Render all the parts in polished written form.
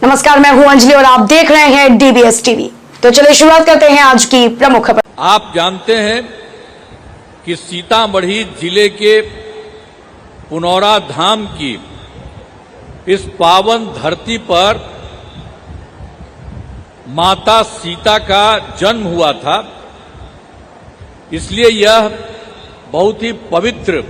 नमस्कार, मैं हूं अंजलि और आप देख रहे हैं डीबीएस टीवी। तो चलिए शुरुआत करते हैं आज की प्रमुख खबर। आप जानते हैं कि सीतामढ़ी जिले के पुनौरा धाम की इस पावन धरती पर माता सीता का जन्म हुआ था, इसलिए यह बहुत ही पवित्र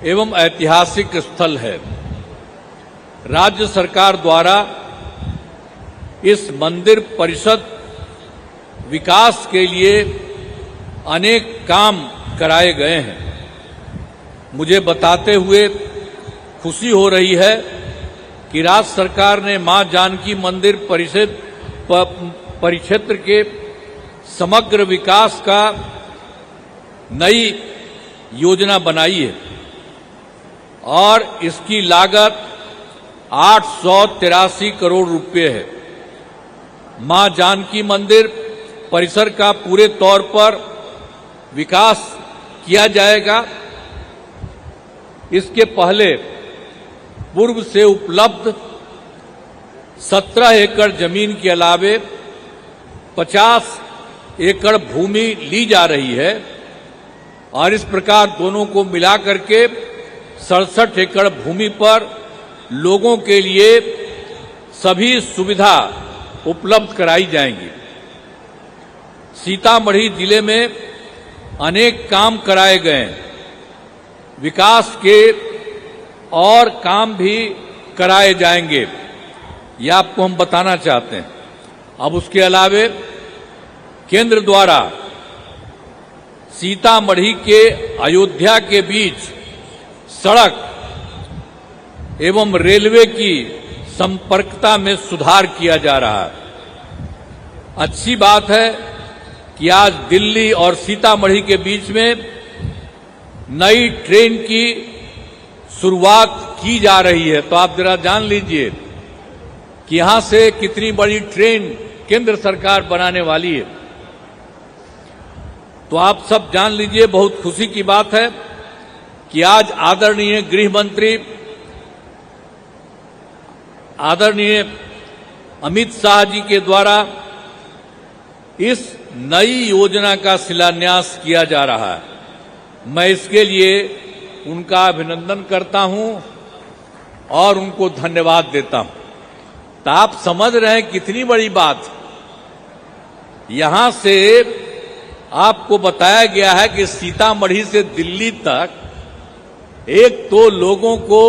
एवं ऐतिहासिक स्थल है। राज्य सरकार द्वारा इस मंदिर परिसर विकास के लिए अनेक काम कराए गए हैं। मुझे बताते हुए खुशी हो रही है कि राज्य सरकार ने मां जानकी मंदिर परिक्षेत्र के समग्र विकास का नई योजना बनाई है और इसकी लागत 883 करोड़ रुपए है। मां जानकी मंदिर परिसर का पूरे तौर पर विकास किया जाएगा। इसके पहले पूर्व से उपलब्ध 17 एकड़ जमीन के अलावे 50 एकड़ भूमि ली जा रही है और इस प्रकार दोनों को मिलाकर के 67 एकड़ भूमि पर लोगों के लिए सभी सुविधा उपलब्ध कराई जाएंगी। सीतामढ़ी जिले में अनेक काम कराए गए हैं, विकास के और काम भी कराए जाएंगे, यह आपको हम बताना चाहते हैं। अब उसके अलावे केंद्र द्वारा सीतामढ़ी के अयोध्या के बीच सड़क एवं रेलवे की संपर्कता में सुधार किया जा रहा है। अच्छी बात है कि आज दिल्ली और सीतामढ़ी के बीच में नई ट्रेन की शुरुआत की जा रही है। तो आप जरा जान लीजिए कि यहां से कितनी बड़ी ट्रेन केंद्र सरकार बनाने वाली है। तो आप सब जान लीजिए, बहुत खुशी की बात है कि आज आदरणीय गृह मंत्री आदरणीय अमित शाह जी के द्वारा इस नई योजना का शिलान्यास किया जा रहा है। मैं इसके लिए उनका अभिनंदन करता हूं और उनको धन्यवाद देता हूं। तो आप समझ रहे हैं कितनी बड़ी बात। यहां से आपको बताया गया है कि सीतामढ़ी से दिल्ली तक एक तो लोगों को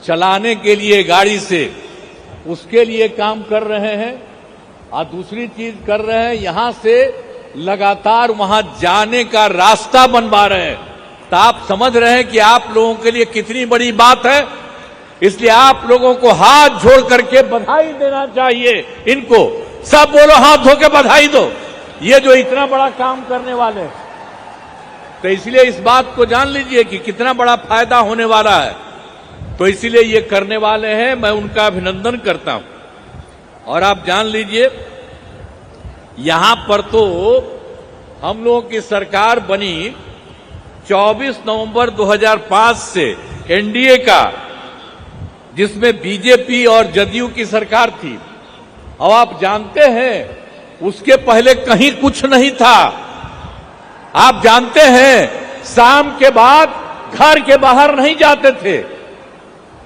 चलाने के लिए गाड़ी से उसके लिए काम कर रहे हैं और दूसरी चीज कर रहे हैं, यहां से लगातार वहां जाने का रास्ता बनवा रहे हैं। तो आप समझ रहे हैं कि आप लोगों के लिए कितनी बड़ी बात है। इसलिए आप लोगों को हाथ जोड़ करके बधाई देना चाहिए। इनको सब बोलो, हाथ धो के बधाई दो, ये जो इतना बड़ा काम करने वाले हैं। तो इसलिए इस बात को जान लीजिए कि कितना बड़ा फायदा होने वाला है। तो इसीलिए ये करने वाले हैं, मैं उनका अभिनंदन करता हूं। और आप जान लीजिए, यहां पर तो हम लोगों की सरकार बनी 24 नवंबर 2005 से एनडीए का, जिसमें बीजेपी और जदयू की सरकार थी। अब आप जानते हैं उसके पहले कहीं कुछ नहीं था। आप जानते हैं शाम के बाद घर के बाहर नहीं जाते थे।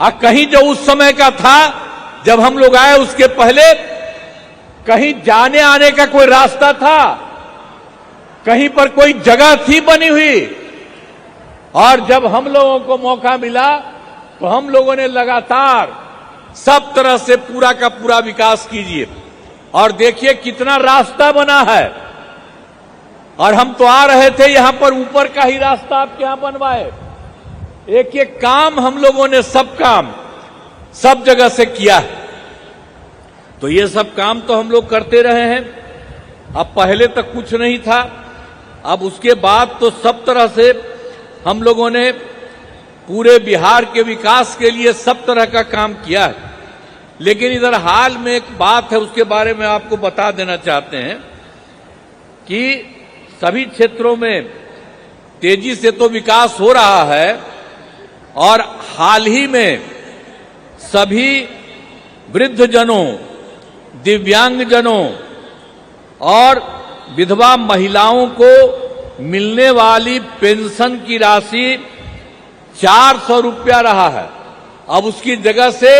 कहीं जो उस समय का था जब हम लोग आए, उसके पहले कहीं जाने आने का कोई रास्ता था, कहीं पर कोई जगह थी बनी हुई। और जब हम लोगों को मौका मिला तो हम लोगों ने लगातार सब तरह से पूरा का पूरा विकास कीजिए। और देखिए कितना रास्ता बना है। और हम तो आ रहे थे, यहां पर ऊपर का ही रास्ता आपके यहां बनवाए। एक एक काम हम लोगों ने सब काम सब जगह से किया है। तो ये सब काम तो हम लोग करते रहे हैं। अब पहले तक कुछ नहीं था, अब उसके बाद तो सब तरह से हम लोगों ने पूरे बिहार के विकास के लिए सब तरह का काम किया है। लेकिन इधर हाल में एक बात है, उसके बारे में आपको बता देना चाहते हैं कि सभी क्षेत्रों में तेजी से तो विकास हो रहा है और हाल ही में सभी वृद्धजनों, दिव्यांगजनों और विधवा महिलाओं को मिलने वाली पेंशन की राशि 400 रुपया रहा है। अब उसकी जगह से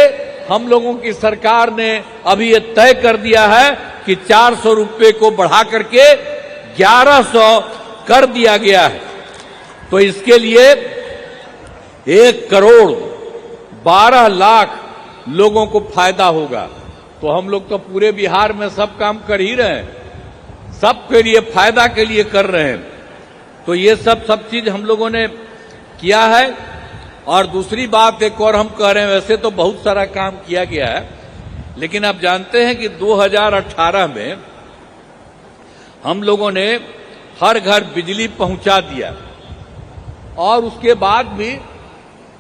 हम लोगों की सरकार ने अभी ये तय कर दिया है कि 400 रुपये को बढ़ा करके 1100 कर दिया गया है। तो इसके लिए 1,12,00,000 लोगों को फायदा होगा। तो हम लोग तो पूरे बिहार में सब काम कर ही रहे हैं, सबके लिए फायदा के लिए कर रहे हैं। तो ये सब चीज हम लोगों ने किया है। और दूसरी बात एक और हम कह रहे हैं, वैसे तो बहुत सारा काम किया गया है, लेकिन आप जानते हैं कि 2018 में हम लोगों ने हर घर बिजली पहुंचा दिया, और उसके बाद भी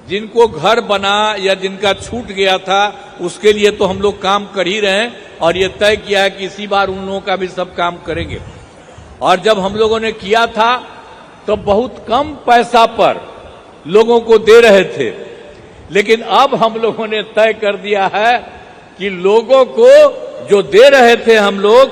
जिनको घर बना या जिनका छूट गया था उसके लिए तो हम लोग काम कर ही रहे हैं, और ये तय किया है कि इसी बार उन लोगों का भी सब काम करेंगे। और जब हम लोगों ने किया था तो बहुत कम पैसा पर लोगों को दे रहे थे, लेकिन अब हम लोगों ने तय कर दिया है कि लोगों को जो दे रहे थे हम लोग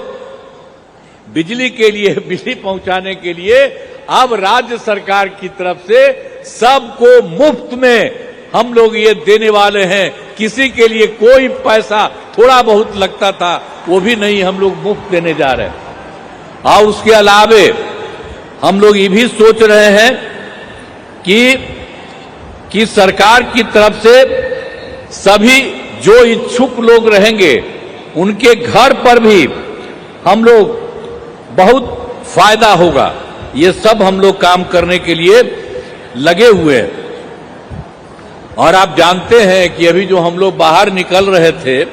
बिजली के लिए, बिजली पहुंचाने के लिए, अब राज्य सरकार की तरफ से सबको मुफ्त में हम लोग ये देने वाले हैं। किसी के लिए कोई पैसा थोड़ा बहुत लगता था वो भी नहीं, हम लोग मुफ्त देने जा रहे हैं। और उसके अलावे हम लोग ये भी सोच रहे हैं कि सरकार की तरफ से सभी जो इच्छुक लोग रहेंगे उनके घर पर भी हम लोग बहुत फायदा होगा। ये सब हम लोग काम करने के लिए लगे हुए हैं। और आप जानते हैं कि अभी जो हम लोग बाहर निकल रहे थे,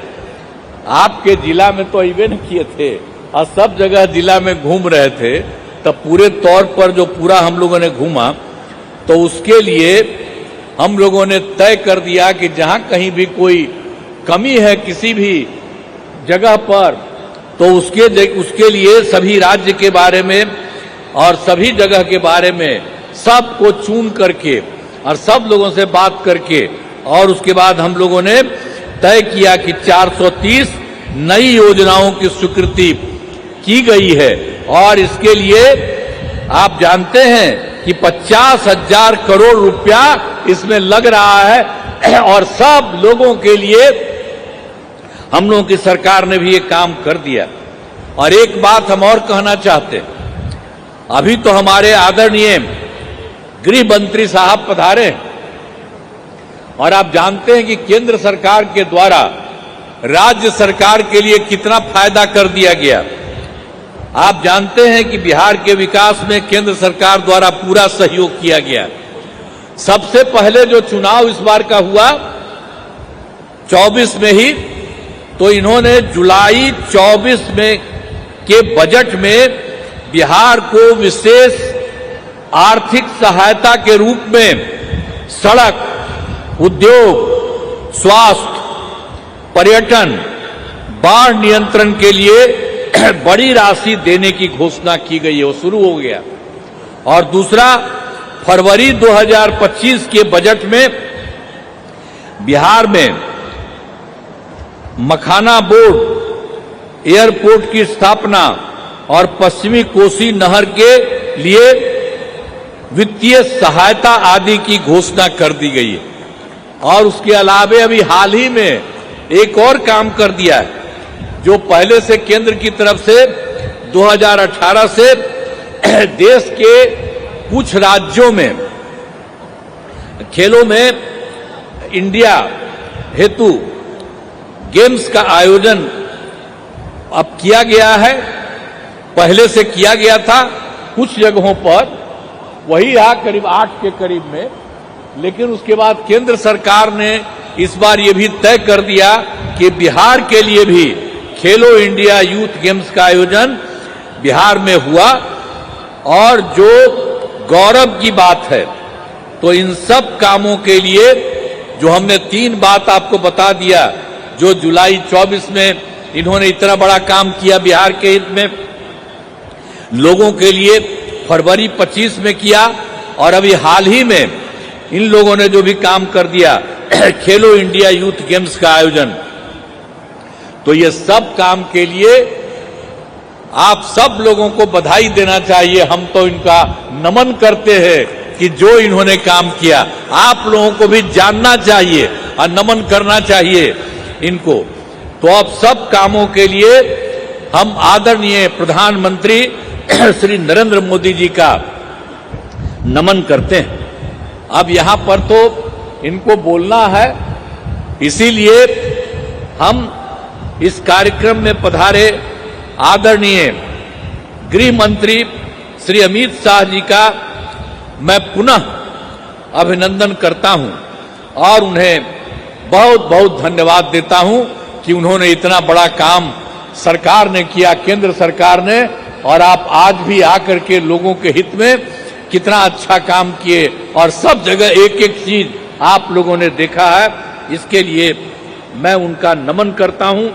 आपके जिला में तो इवेंट किए थे और सब जगह जिला में घूम रहे थे, तब पूरे तौर पर जो पूरा हम लोगों ने घूमा, तो उसके लिए हम लोगों ने तय कर दिया कि जहां कहीं भी कोई कमी है किसी भी जगह पर, तो उसके लिए सभी राज्य के बारे में और सभी जगह के बारे में सबको चुन करके और सब लोगों से बात करके, और उसके बाद हम लोगों ने तय किया कि 430 नई योजनाओं की स्वीकृति की गई है। और इसके लिए आप जानते हैं कि 50,000 करोड़ रुपया इसमें लग रहा है, और सब लोगों के लिए हम लोगों की सरकार ने भी ये काम कर दिया। और एक बात हम और कहना चाहते हैं, अभी तो हमारे आदरणीय गृह मंत्री साहब पधारे, और आप जानते हैं कि केंद्र सरकार के द्वारा राज्य सरकार के लिए कितना फायदा कर दिया गया। आप जानते हैं कि बिहार के विकास में केंद्र सरकार द्वारा पूरा सहयोग किया गया। सबसे पहले जो चुनाव इस बार का हुआ 24 में ही, तो इन्होंने जुलाई 24 में के बजट में बिहार को विशेष आर्थिक सहायता के रूप में सड़क, उद्योग, स्वास्थ्य, पर्यटन, बाढ़ नियंत्रण के लिए बड़ी राशि देने की घोषणा की गई है, वो शुरू हो गया। और दूसरा, फरवरी 2025 के बजट में बिहार में मखाना बोर्ड एयरपोर्ट की स्थापना और पश्चिमी कोसी नहर के लिए वित्तीय सहायता आदि की घोषणा कर दी गई है। और उसके अलावे अभी हाल ही में एक और काम कर दिया है, जो पहले से केंद्र की तरफ से 2018 से देश के कुछ राज्यों में खेलों में इंडिया हेतु गेम्स का आयोजन अब किया गया है। पहले से किया गया था कुछ जगहों पर, वही रहा करीब 8 के करीब में, लेकिन उसके बाद केंद्र सरकार ने इस बार ये भी तय कर दिया कि बिहार के लिए भी खेलो इंडिया यूथ गेम्स का आयोजन बिहार में हुआ। और जो गौरव की बात है, तो इन सब कामों के लिए जो हमने 3 बात आपको बता दिया, जो जुलाई 24 में इन्होंने इतना बड़ा काम किया बिहार के हित में लोगों के लिए, फरवरी 25 में किया, और अभी हाल ही में इन लोगों ने जो भी काम कर दिया खेलो इंडिया यूथ गेम्स का आयोजन, तो ये सब काम के लिए आप सब लोगों को बधाई देना चाहिए। हम तो इनका नमन करते हैं कि जो इन्होंने काम किया, आप लोगों को भी जानना चाहिए और नमन करना चाहिए इनको। तो अब सब कामों के लिए हम आदरणीय प्रधानमंत्री श्री नरेंद्र मोदी जी का नमन करते हैं। अब यहां पर तो इनको बोलना है, इसीलिए हम इस कार्यक्रम में पधारे आदरणीय गृह मंत्री श्री अमित शाह जी का मैं पुनः अभिनंदन करता हूं और उन्हें बहुत बहुत धन्यवाद देता हूं कि उन्होंने इतना बड़ा काम सरकार ने किया, केंद्र सरकार ने, और आप आज भी आकर के लोगों के हित में कितना अच्छा काम किए और सब जगह एक एक चीज आप लोगों ने देखा है। इसके लिए मैं उनका नमन करता हूं।